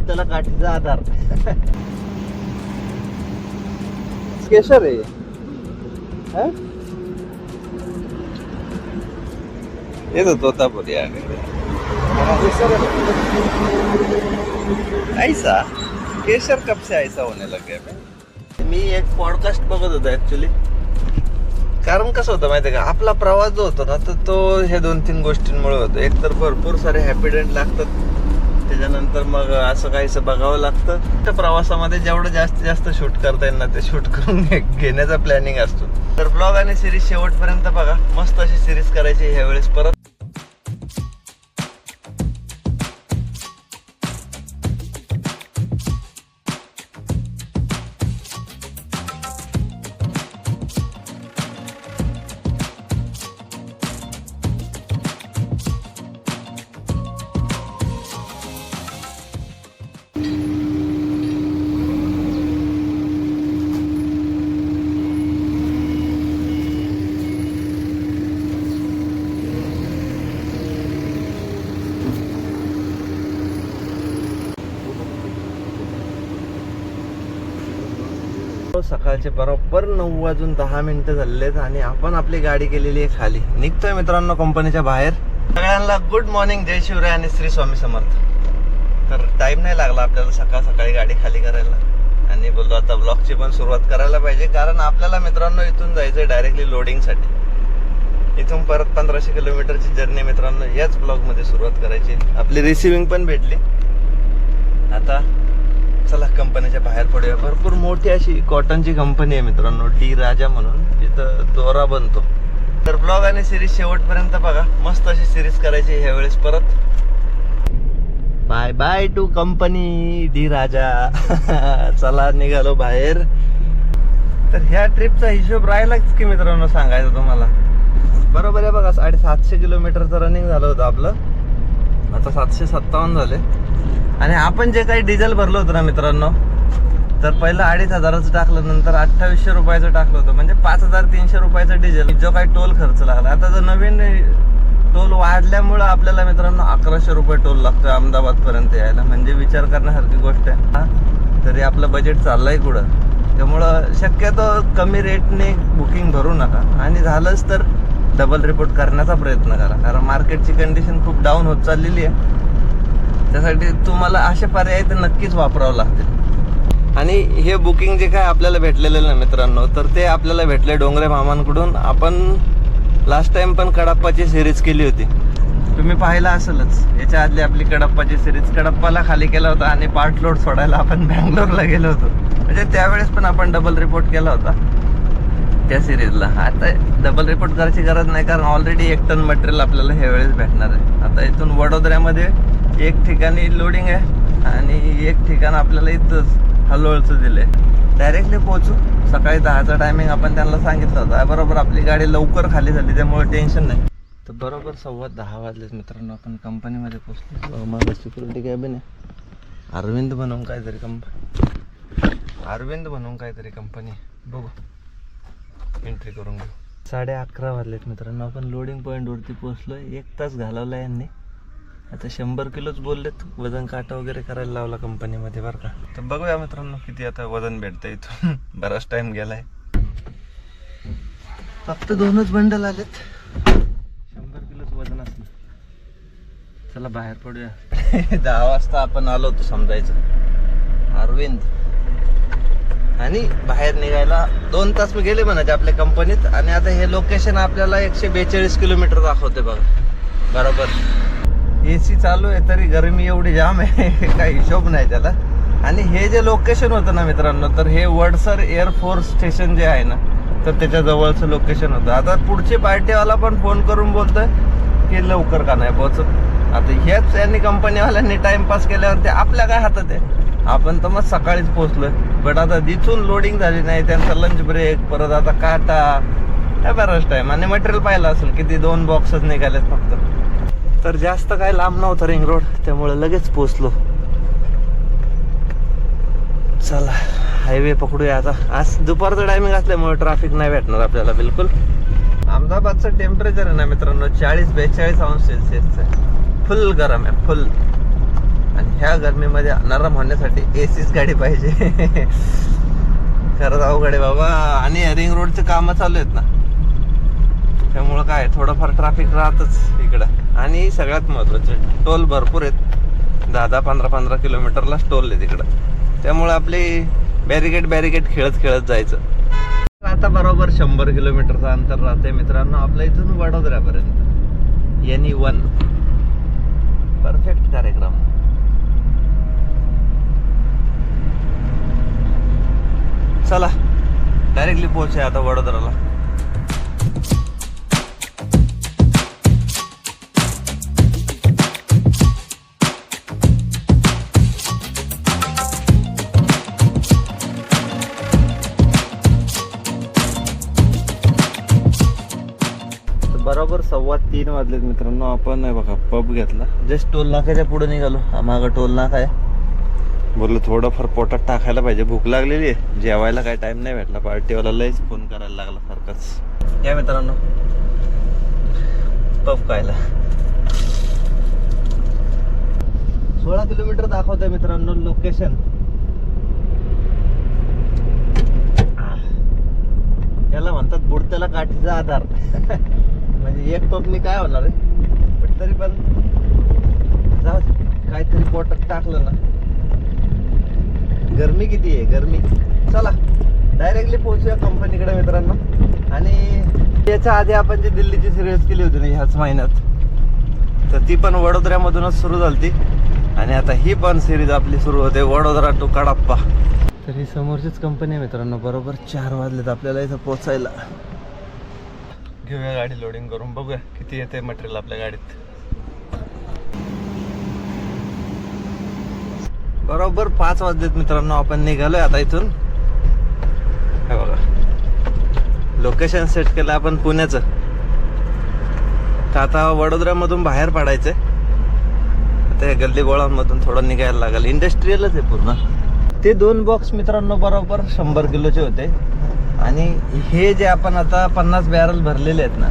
त्याला काठीचा आधार. केशर आहे. ये तो तोतापुरी आ गया. ऐसा केशर कब से ऐसा होने लग गया. मी एक पॉडकास्ट बघत होतो ऍक्च्युली. कारण कसं होतं माहितीये का, आपला प्रवास जो होतो ना तर तो हे 2-3 गोष्टींमुळे होतो. एक तर भरपूर सारे हॅपीडेंट लागतात, त्याच्यानंतर मग असं काहीसं बघावं लागतं. त्या प्रवासामध्ये जेवढं जास्तीत जास्त शूट करता येईल ना ते शूट करून घेण्याचा प्लॅनिंग असतो. तर ब्लॉग आणि सिरीज शेवटपर्यंत बघा. मस्त अशी सिरीज करायची ह्या वेळेस परत. सकाळचे बरोबर 9:10 झालेत आणि आपण आपली गाडी केलेली आहे खाली. निघतोय मित्रांनो कंपनीच्या बाहेर. सगळ्यांना गुड मॉर्निंग, जय शिवराय आणि श्री स्वामी समर्थ. तर टाइम नाही लागला आपल्याला सकाळ सकाळी गाडी खाली करायला आणि बोललो आता ब्लॉगची पण सुरुवात करायला पाहिजे. कारण आपल्याला मित्रांनो इथून जायचंय डायरेक्टली लोडिंगसाठी. इथून परत 1500 किलोमीटरची जर्नी मित्रांनो याच ब्लॉगमध्ये सुरुवात करायची. आपली रिसिव्हिंग पण भेटली. आता चला कंपनीच्या बाहेर पडूया. भरपूर मोठी अशी कॉटनची कंपनी आहे मित्रांनो, डी राजा म्हणून, जिथं दोरा बनतो. तर ब्लॉग आणि सिरीज शेवटपर्यंत बघा. मस्त अशी सिरीज करायची ह्या वेळेस परत. Bye bye to company D Raja. चला निघालो बाहेर. तर ह्या ट्रिपचा हिशोब राहिलाच की मित्रांनो सांगायचं तुम्हाला. बरोबर आहे बघा, 750 किलोमीटरचं रनिंग झालं होतं आपलं. आता 757 झाले. आणि आपण जे काही डिझेल भरलं होतं ना मित्रांनो, तर पहिलं 2500चं टाकलं, नंतर 2800 रुपयाचं टाकलं होतं. म्हणजे 5300 रुपयाचं डिझेल जो काही टोल खर्च लागला. आता जो नवीन टोल वाढल्यामुळं आपल्याला मित्रांनो 1100 रुपये टोल लागतोय अहमदाबाद पर्यंत यायला. म्हणजे विचार करण्यासारखी गोष्ट आहे. तरी आपलं बजेट चाललंय कुठं. त्यामुळं शक्यतो कमी रेटने बुकिंग भरू नका आणि झालंच तर डबल रिपोर्ट करण्याचा प्रयत्न करा. कारण मार्केटची कंडिशन खूप डाऊन होत चाललेली आहे. त्यासाठी तुम्हाला असे पर्याय तर नक्कीच वापरावं लागतील. आणि हे बुकिंग जे काय आपल्याला भेटलेलं ना मित्रांनो, तर ते आपल्याला भेटले डोंगरे मामांकडून. आपण लास्ट टाइम पण कडप्पाची सिरीज केली होती, तुम्ही पाहिला असेलच. याच्या आधी आपली कडप्पाची सिरीज कडप्पाला खाली केला होता आणि पार्ट लोड सोडायला आपण बँगलोरला गेलो होतो. म्हणजे त्यावेळेस पण आपण डबल रिपोर्ट केला होता त्या सिरीजला. आता डबल रिपोर्ट करायची गरज नाही, कारण ऑलरेडी 1 टन मटेरियल आपल्याला ह्या वेळेस भेटणार आहे. आता इथून वडोदऱ्यामध्ये एक ठिकाणी लोडिंग आहे आणि एक ठिकाण आपल्याला इथंच हलोळचं दिलंय. डायरेक्टली पोहोचू. सकाळी 10चा टायमिंग आपण त्यांना सांगितलं होतं. बरोबर आपली गाडी लवकर खाली झाली, त्यामुळे टेन्शन नाही. तर बरोबर 10:15 वाजलेत मित्रांनो. आपण कंपनीमध्ये पोहोचलो. माझं सिक्युरिटी कॅबिन आहे. अरविंद म्हणून काहीतरी कंपनी बघू. एंट्री करून घेऊ. 11:30 वाजलेत मित्रांनो. आपण लोडिंग पॉईंटवरती पोहोचलोय. 1 तास घालवला यांनी. आता 100 किलोच बोललेत. वजन काटा वगैरे करायला लावला कंपनीमध्ये बरं का. तर बघूया मित्रांनो किती आता वजन भेटतं इथून. बराच टाइम गेलाय. फक्त 2च बंडल आलेत. 100 किलोच वजन असलं. चला बाहेर पडूया. 10 वाजता आपण आलो होतो समजायचं अरविंद. आणि बाहेर निघायला 2 तास मी गेले म्हणायचे आपल्या कंपनीत. आणि आता हे लोकेशन आपल्याला 142 किलोमीटर दाखवते बघा. बरोबर AC चालू आहे तरी गरमी एवढी जाम आहे. काही हिशोब नाही त्याला. आणि हे जे लोकेशन होतं ना मित्रांनो, तर हे वडसर एअरफोर्स स्टेशन जे आहे ना, तर त्याच्या जवळचं लोकेशन होतं. आता पुढची पार्टीवाला पण फोन करून बोलतोय की लवकर का नाही पोहोचत. आता हेच यांनी कंपनीवाल्यांनी टाइमपास केल्यावरती आपल्या काय हातात आहे. आपण तर मग सकाळीच पोहोचलोय. बट आता जिथून लोडिंग झाली नाही, त्यांचा लंच ब्रेक, परत आता काटा, बराच टाइम. आणि मटेरियल पाहिलं असेल किती 2 बॉक्सच निघालेत फक्त. तर जास्त काय लांब नव्हतं रिंग रोड, त्यामुळे लगेच पोहोचलो. चला हायवे पकडूया आता. आज दुपारचं टायमिंग असल्यामुळे ट्रॅफिक नाही भेटणार आपल्याला बिलकुल. अहमदाबादचं टेम्परेचर आहे ना मित्रांनो 40-42 अंश सेल्सिअसचं. फुल गरम आहे फुल. आणि ह्या गरमीमध्ये नरम होण्यासाठी एसीच गाडी पाहिजे. खरंच अवघड आहे बाबा. आणि रिंग रोडचे कामं चालू आहेत ना, त्यामुळं काय थोडंफार ट्रॅफिक राहतच इकडं. आणि सगळ्यात महत्त्वाचं टोल भरपूर आहेत. 10-15 किलोमीटरलाच टोल आहे तिकडं. त्यामुळे आपली बॅरिकेड खेळत जायचं. आता बरोबर 100 किलोमीटरचं अंतर राहते मित्रांनो आपल्या इथून वडोदऱ्यापर्यंत. NE1 परफेक्ट कार्यक्रम. चला डायरेक्टली पोहोचूया आता वडोदराला. बरोबर 2:15 वाजलेत मित्रांनो. आपण आहे बघा पब घेतला. जस्ट टोल नाक्याच्या पुढे निघालो. मागं टोल नाका आहे. बोललो थोडंफार पोटात टाकायला पाहिजे. भूक लागलेली आहे. जेवायला काय टाइम नाही भेटला. पार्टीवाला लयच फोन करायला लागला सारखाच. या मित्रांनो पब खायला. 16 किलोमीटर दाखवतंय मित्रांनो लोकेशन. याला म्हणतात बुडत्याला काठीचा आधार. म्हणजे एक पबनी काय होणार आहे, पण तरी पण जाऊ काहीतरी पोटात टाकलं ना. गरमी किती आहे गरमी. चला डायरेक्टली पोहोचूया कंपनीकडे मित्रांनो. आणि त्याच्या आधी आपण जी दिल्लीची सिरीज केली होती ना ह्याच महिन्यात, तर ती पण वडोदऱ्यामधूनच सुरू झाली. आणि आता ही पण सिरीज आपली सुरू होते वडोदरा टू कडाप्पा. तर ही समोरचीच कंपनी आहे मित्रांनो. बरोबर 4 वाजलेत आपल्याला इथं पोचायला. घेऊया गाडी लोडिंग करून, बघूया किती येते मटेरियल आपल्या गाडीत. बरोबर 5 वाजलेत मित्रांनो. आपण निघालोय आता इथून. हे बघा लोकेशन सेट केलं आपण पुण्याचं. तर आता वडोदऱ्यामधून बाहेर पडायचंय. आता गल्ली गोळांमधून थोडं निघायला लागेल. इंडस्ट्रीयलच आहे पूर्ण. ते 2 बॉक्स मित्रांनो बरोबर 100 किलोचे होते. आणि हे जे आपण आता 50 बॅरल भरलेले आहेत ना,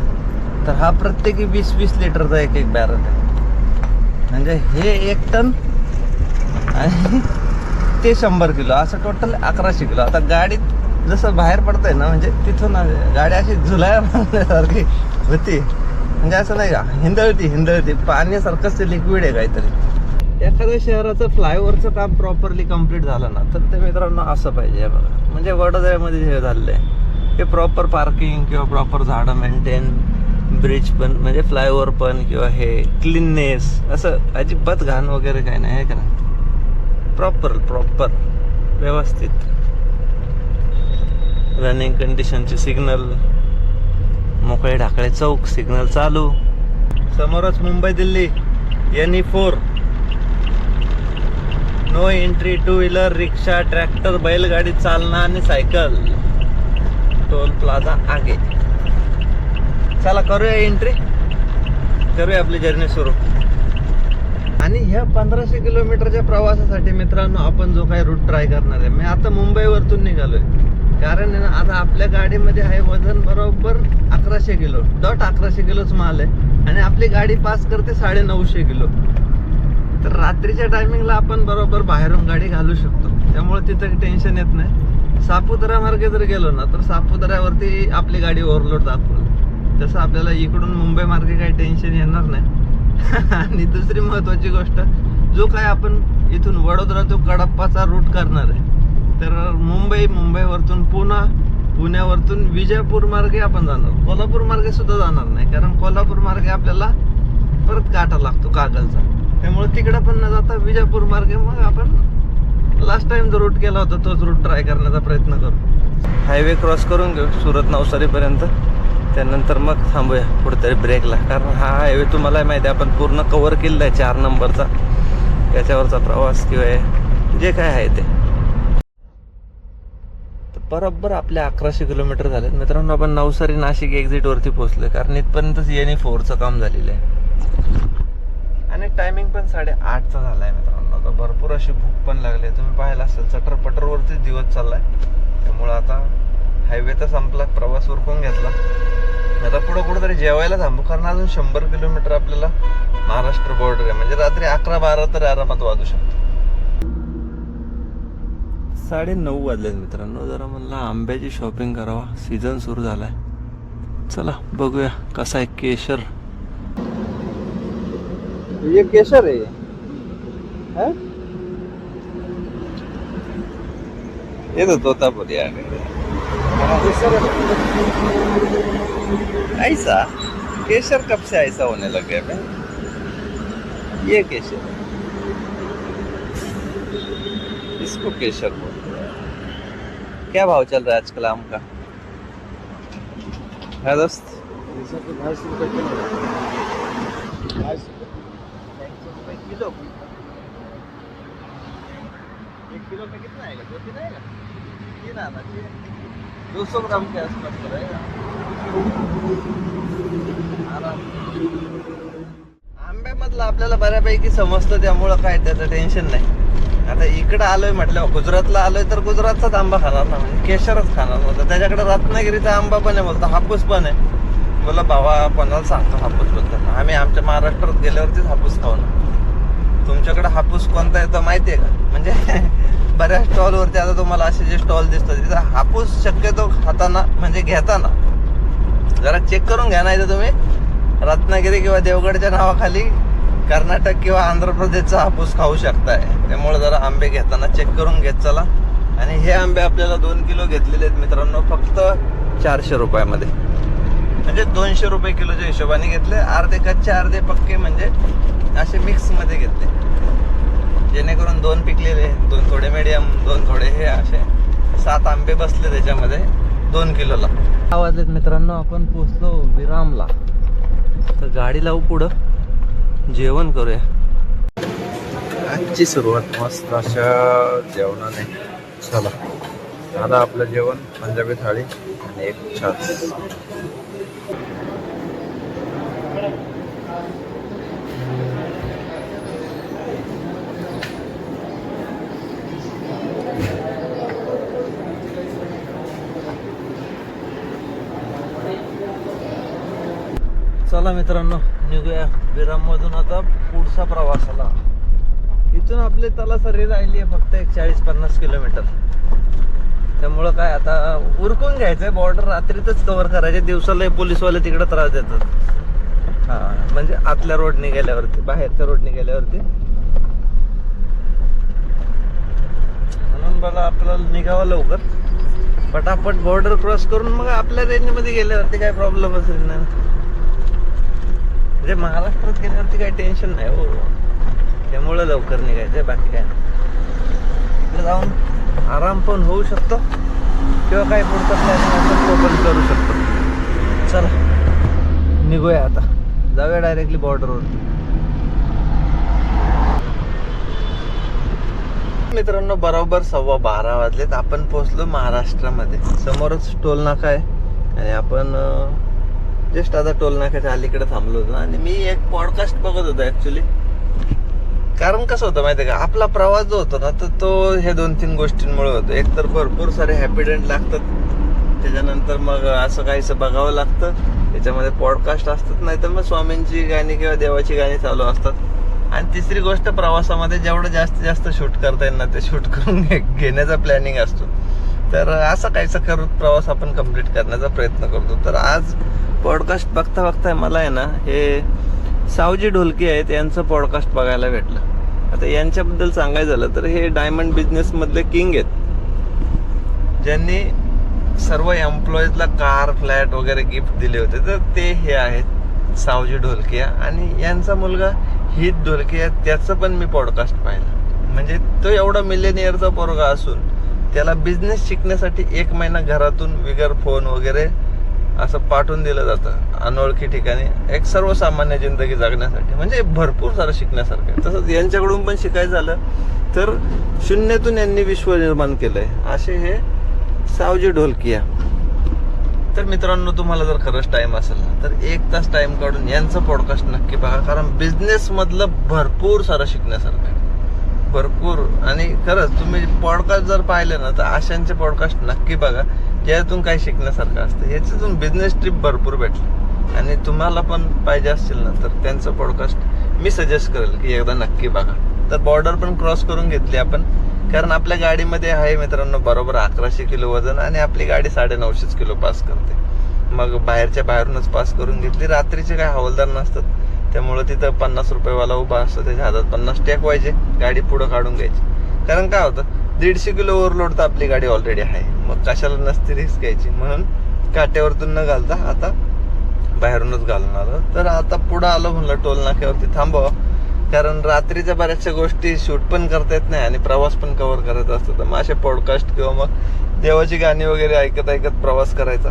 तर हा प्रत्येकी 20-20 लिटरचा एक बॅरल आहे. म्हणजे हे 1 टन आणि ते 100 किलो, असं टोटल 1100 किलो. आता गाडीत जसं बाहेर पडतंय ना, म्हणजे तिथून गाडी अशी झुलाया मारल्यासारखी होती. म्हणजे असं नाही का हिंदळती पाण्यासारखंच ते लिक्विड आहे काहीतरी. एखाद्या शहराचं फ्लायओव्हरचं काम प्रॉपरली कम्प्लीट झालं ना, तर ते मित्रांनो असं पाहिजे बघा. म्हणजे वडोदऱ्यामध्ये हे झालेलं आहे हे प्रॉपर पार्किंग किंवा प्रॉपर झाडं मेंटेन, ब्रिज पण म्हणजे फ्लायओव्हर पण, किंवा हे क्लीननेस, असं अजिबात घाण वगैरे काही नाही आहे का नाही. प्रॉपर व्यवस्थित रनिंग कंडिशनचे सिग्नल, मोकळे ढाकळे चौक, सिग्नल चालू. समोरच Mumbai Delhi NE4. No entry two wheeler, rickshaw, tractor, बैलगाडी, चालना आणि सायकल. टोल प्लाझा आगे. चला करूया एंट्री, करूया आपली जर्नी सुरू. आणि ह्या 1500 किलोमीटरच्या प्रवासासाठी मित्रांनो आपण जो काही रूट ट्राय करणार आहे, मी आता मुंबईवरतून निघालोय. कारण आहे ना, आता आपल्या गाडीमध्ये आहे वजन बरोबर 1100 किलो. 1100 किलोच माल आहे. आणि आपली गाडी पास करते 950 किलो. तर रात्रीच्या टायमिंगला आपण बरोबर बाहेरून गाडी घालू शकतो. त्यामुळे तिथं टेन्शन येत नाही. सापुतारा मार्गे जर गेलो ना, तर सापुताऱ्यावरती आपली गाडी ओव्हरलोड दाखवली. तसं आपल्याला इकडून मुंबई मार्गे काही टेन्शन येणार नाही. आणि दुसरी महत्वाची गोष्ट, जो काय आपण इथून वडोदरा तो कडाप्पाचा रूट करणार आहे, तर मुंबईवरतून पुण्यावरतून विजयपूर मार्गे आपण जाणार. कोल्हापूर मार्गे सुद्धा जाणार नाही, कारण कोल्हापूर मार्गे आपल्याला परत काटा लागतो कागलचा. त्यामुळे तिकडं पण न जाता विजयपूर मार्गे मग आपण लास्ट टाइम जो रूट केला होता तोच रूट ट्राय करण्याचा प्रयत्न करू. हायवे क्रॉस करून घेऊ सुरत नवसारीपर्यंत. त्यानंतर मग थांबूया कुठेतरी ब्रेकला, कारण हा हायवे तुम्हाला माहिती आहे आपण पूर्ण कव्हर केलेला आहे 4 नंबरचा. याच्यावरचा प्रवास किंवा जे काय आहे ते. बरोबर आपले 1100 किलोमीटर झाले मित्रांनो. आपण नवसारी नाशिक एक्झिटवरती पोहोचलोय, कारण इथपर्यंतच NE4चं काम झालेलं आहे. आणि टायमिंग पण 8:30चा झाला आहे मित्रांनो. आता भरपूर अशी भूक पण लागली. तुम्ही पाहिलं असेल चटरपटरवरतीच दिवस चाललाय. त्यामुळं आता हायवे तर संपला, प्रवास उरकून घेतला. आता पुढं कुठंतरी जेवायला थांबू, कारण अजून 100 किलोमीटर आपल्याला महाराष्ट्र बॉर्डर आहे. म्हणजे रात्री 11-12 तर आरामात वाजू शकतो. 9:30 वाजलेत मित्रांनो. जरा म्हणलं आंब्याची शॉपिंग करावा, सीझन सुरू झालाय. चला बघूया कसा आहे केशर. ये केशर आहे है? ये तो तोतापुरी आ गया. ऐसा केशर कब से ऐसा होने लग गया मैं? ये केशर, इसको केशर बोलते हैं. क्या भाव चल रहा है आजकल आम का? है दोस्त? 250 रुपये किलो. 250 रुपये किलो. 1 किलो में कितना आएगा? 2-3 आएगा. 3 आना चाहिए. 200 ग्राम के आसपास पड़ेगा. आंब्यामधलं आपल्याला बऱ्यापैकी समजतं, त्यामुळं काय त्याचं टेन्शन नाही. आता इकडं आलोय म्हटलं, गुजरातला आलोय तर गुजरातचाच आंबा खाणार ना, म्हणजे केशरच खाणार नव्हतं. त्याच्याकडे रत्नागिरीचा आंबा पण आहे, बोलतो हापूस पण आहे. बोला भावा कोणाला सांगतो हापूस बद्दल, आम्ही आमच्या महाराष्ट्रात गेल्यावरतीच हापूस खाऊ ना. तुमच्याकडे हापूस कोणता येतो माहिती आहे का? म्हणजे बऱ्याच स्टॉलवरती आता तुम्हाला असे जे स्टॉल दिसतात तिथं हापूस शक्यतो खाताना म्हणजे घेताना जरा चेक करून घ्या, नाही तर तुम्ही रत्नागिरी किंवा देवगडच्या नावाखाली कर्नाटक किंवा आंध्र प्रदेशचा हापूस खाऊ शकताय. त्यामुळे जरा आंबे घेताना चेक करून घेत चला. आणि हे आंबे आपल्याला 2 किलो घेतलेले आहेत मित्रांनो, फक्त 400 रुपयामध्ये. म्हणजे 200 रुपये किलोच्या हिशोबाने घेतले. अर्धे कच्चे अर्धे पक्के, म्हणजे असे मिक्समध्ये घेतले, जेणेकरून 2 पिकलेले, 2 थोडे मीडियम, 2 थोडे हे, असे 7 आंबे बसले त्याच्यामध्ये 2 किलोला. 6 वाजलेत मित्रांनो, आपण पोचलो विरामला. तर गाडी लावू पुढं, जेवण करूया. आजची सुरुवात मस्त अशा जेवणाने. चला आता आपलं जेवण पंजाबी थाळी आणि एक छास. चला मित्रांनो, निघूया विराममधून आता पुढचा प्रवासाला. इथून आपले तलासरी राहिली आहे फक्त 40-50 किलोमीटर. त्यामुळं काय आता उरकून घ्यायचंय. बॉर्डर रात्रीतच कव्हर करायचे, दिवसाला पोलीसवाले तिकडे त्रास देतात. हां, म्हणजे आतल्या रोडने गेल्यावरती, बाहेरच्या रोडने गेल्यावरती. म्हणून बघा आपल्याला निघावं लवकर, पटापट बॉर्डर क्रॉस करून मग आपल्या रेंजमध्ये गेल्यावरती काय प्रॉब्लेम असेल नाही. म्हणजे महाराष्ट्रात गेल्यावरती काही टेन्शन नाही हो. त्यामुळं लवकर निघायचंय, बाकी काय नाही. तिकडे जाऊन आराम पण होऊ शकतो किंवा काही पुढचा प्लॅनिंग असेल तो पण करू शकतो. चला निघूया आता, जाऊया डायरेक्टली बॉर्डरवरती. मित्रांनो बरोबर 12:15 वाजलेत. आपण पोहोचलो महाराष्ट्रामध्ये. समोरच टोल नाका आहे आणि आपण जस्ट आता टोल नाक्याच्या अलीकडे थांबलो होतो. आणि मी एक पॉडकास्ट बघत होतो ऍक्च्युली. कारण कसं होतं माहिती आहे का, आपला प्रवास जो होतो ना, तर तो हे 2-3 गोष्टींमुळे होतो. एक तर भरपूर सारे हॅपीडेंट लागतात, त्याच्यानंतर मग असं काहीसं बघावं लागतं, त्याच्यामध्ये पॉडकास्ट असतात, नाही तर मग स्वामींची गाणी किंवा देवाची गाणी चालू असतात. आणि तिसरी गोष्ट, प्रवासामध्ये जेवढं जास्तीत जास्त शूट करता येईल ना ते शूट करून घेण्याचा प्लॅनिंग असतो. तर असं काहीसं करत प्रवास आपण कम्प्लीट करण्याचा प्रयत्न करतो. तर आज पॉडकास्ट बघता बघता मला आहे ना, हे सावजी ढोलकी आहेत यांचं पॉडकास्ट बघायला भेटलं. आता यांच्याबद्दल सांगायचं झालं तर हे डायमंड बिझनेस मधले किंग आहेत, ज्यांनी सर्व एम्प्लॉईजला कार, फ्लॅट वगैरे गिफ्ट दिले होते. तर ते हे आहेत सावजी ढोलकिया. आणि यांचा मुलगा हित ढोलकिया, त्याचं पण मी पॉडकास्ट पाहिलं. म्हणजे तो एवढा मिलेनियरचा पोरगा असून त्याला बिझनेस शिकण्यासाठी 1 महिना घरातून बिगर फोन वगैरे असं पाठवून दिलं जातं अनोळखी ठिकाणी, एक सर्वसामान्य जिंदगी जगण्यासाठी. म्हणजे भरपूर सारं शिकण्यासारखं आहे. तसंच यांच्याकडून पण शिकायचं झालं तर शून्यातून यांनी विश्व निर्माण केलंय, असे हे सावजी ढोलकिया. तर मित्रांनो, तुम्हाला जर खरंच टाइम असेल ना तर 1 तास टाइम काढून यांचं पॉडकास्ट नक्की बघा. कारण बिझनेस मधलं भरपूर सारं शिकण्यासारखं आहे, भरपूर. आणि खरंच तुम्ही पॉडकास्ट जर पाहिले ना तर अशांचे पॉडकास्ट नक्की बघा, ज्यातून काही शिकण्यासारखं असतं. याच्यातून बिझनेस ट्रिप भरपूर भेटली. आणि तुम्हाला पण पाहिजे असतील ना तर त्यांचं पॉडकास्ट मी सजेस्ट करेल की एकदा नक्की बघा. तर बॉर्डर पण क्रॉस करून घेतली आपण. कारण आपल्या गाडीमध्ये आहे मित्रांनो बरोबर 1100 किलो वजन आणि आपली गाडी 950 किलो पास करते. मग बाहेरच्या बाहेरूनच पास करून घेतली. रात्रीचे काय हवालदार नसतात त्यामुळे तिथं 50 रुपयेवाला उभा असतो, त्याच्या हातात 50 टेकवायचे, गाडी पुढं काढून घ्यायची. कारण काय होतं 150 किलो ओव्हरलोड तर आपली गाडी ऑलरेडी आहे, मग कशाला नसती रिस्क घ्यायची. म्हणून काट्यावरतून न घालता आता बाहेरूनच घालून आलो. तर आता पुढं आलो म्हणलं टोल नाक्यावरती थांबावं, कारण रात्रीच्या बऱ्याचशा गोष्टी शूट पण करता येत नाही आणि प्रवास पण कव्हर करत असतो. तर मग असे पॉडकास्ट किंवा मग देवाची गाणी वगैरे ऐकत ऐकत प्रवास करायचा.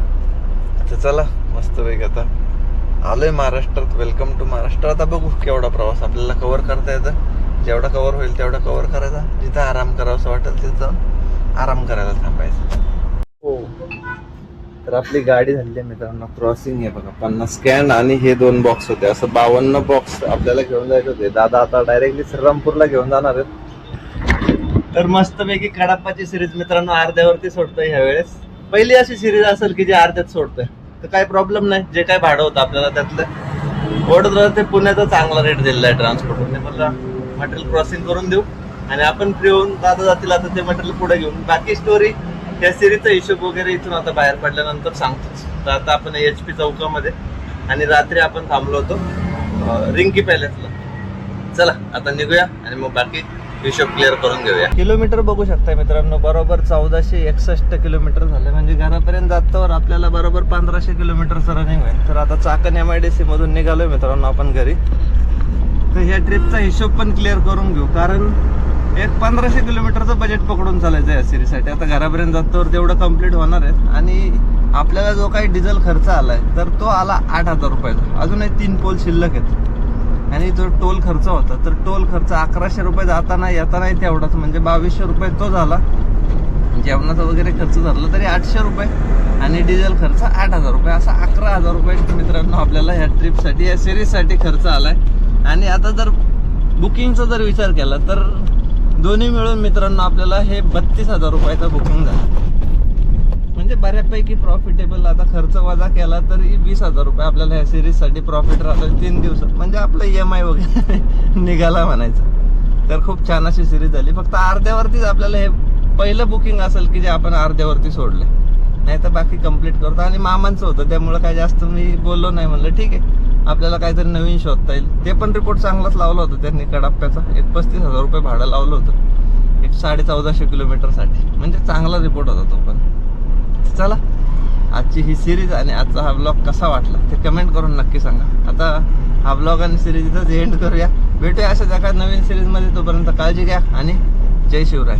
तर चला मस्तपैकी आता आलोय महाराष्ट्रात. Welcome to Maharashtra. आता बघू केवढा प्रवास आपल्याला कव्हर करता येतं. जेवढा कव्हर होईल तेवढा कव्हर करायचा. जिथं आराम करावंसं वाटेल तिथं आराम करायला थांबायचं. हो, तर आपली गाडी झाली आहे मित्रांनो. क्रॉसिंग आहे बघा 50 स्कॅन आणि हे 2 बॉक्स होते, असं 52 बॉक्स आपल्याला घेऊन जायचे होते. दादा आता डायरेक्टली श्रीरामपूरला घेऊन जाणार आहेत. तर मस्तपैकी कडाप्पाची सिरीज मित्रांनो अर्ध्यावरती सोडतोय ह्या वेळेस. पहिली अशी सिरीज असेल की जे अर्ध्यात सोडतोय तर काही प्रॉब्लेम नाही. जे काय भाडं होतं आपल्याला त्यातलं वडोदरा ते पुण्याचा चांगला रेट दिलेला आहे ट्रान्सपोर्टने. मला मटेरियल क्रॉसिंग करून देऊ आणि आपण फ्री होऊन दादा जातील आता ते मटेरियल पुढे घेऊन. बाकी स्टोरी त्या सिरीजचा हिशोब वगैरे इथून आता बाहेर पडल्यानंतर सांगतोच. तर आता आपण HP चौकामध्ये आणि रात्री आपण थांबलो होतो रिंकी पॅलेसला. चला आता निघूया आणि मग बाकी हिशोब क्लिअर करून घेऊया. किलोमीटर बघू शकता मित्रांनो, बरोबर 1461 किलोमीटर झाले. म्हणजे घरापर्यंत जातावर आपल्याला बरोबर 1500 किलोमीटर रनिंग होईल. तर आता चाकण MIDC मधून निघालोय मित्रांनो आपण घरी. तर ह्या ट्रिपचा हिशोब पण क्लिअर करून घेऊ, कारण एक 1500 किलोमीटरचं बजेट पकडून चालायचं आहे या सिरीजसाठी. आता घरापर्यंत जातावर तेवढं कम्प्लीट होणार आहे. आणि आपल्याला जो काही डिझेल खर्च आलाय तर तो आला 8000 रुपयाचा. अजूनही 3 पोल शिल्लक आहेत. आणि जो टोल खर्च होता तर टोल खर्च 1100 रुपये जाताना येतानाही तेवढाच, म्हणजे 2200 रुपये तो झाला. जेवणाचा वगैरे खर्च झाला तरी 800 रुपये आणि डिझेल खर्च 8000 रुपये, असा 11000 रुपये मित्रांनो आपल्याला ह्या ट्रिपसाठी या सिरीजसाठी खर्च आलाय. आणि आता जर बुकिंगचा जर विचार केला तर दोन्ही मिळून मित्रांनो आपल्याला हे 32,000 रुपयाचा बुकिंग झालं. म्हणजे बऱ्यापैकी प्रॉफिटेबल. आता खर्च वजा केला तरी 20,000 रुपये आपल्याला ह्या सिरीजसाठी प्रॉफिट राहतं 3 दिवसात. म्हणजे आपलं EMI वगैरे निघाला म्हणायचं. तर खूप छान अशी सिरीज झाली. फक्त अर्ध्यावरतीच आपल्याला हे पहिलं बुकिंग असेल की जे आपण अर्ध्यावरती सोडले, नाही तर बाकी कम्प्लीट करतो. आणि मामांचं होतं त्यामुळे काय जास्त मी बोललो नाही. म्हणलं ठीक आहे आपल्याला काहीतरी नवीन शोधता येईल. ते पण रिपोर्ट चांगलाच लावला होता त्यांनी कडाप्प्याचा. एक 35,000 रुपये भाडं लावलं होतं एक 1450 किलोमीटरसाठी. म्हणजे चांगला रिपोर्ट होता तो पण. चला आजची ही सिरीज आणि आजचा हा ब्लॉग कसा वाटला ते कमेंट करून नक्की सांगा. आता हा ब्लॉग आणि सिरीज इथंच एंड करूया. भेटूया अशाच एका नवीन सिरीजमध्ये. तोपर्यंत काळजी घ्या आणि जय शिवराय.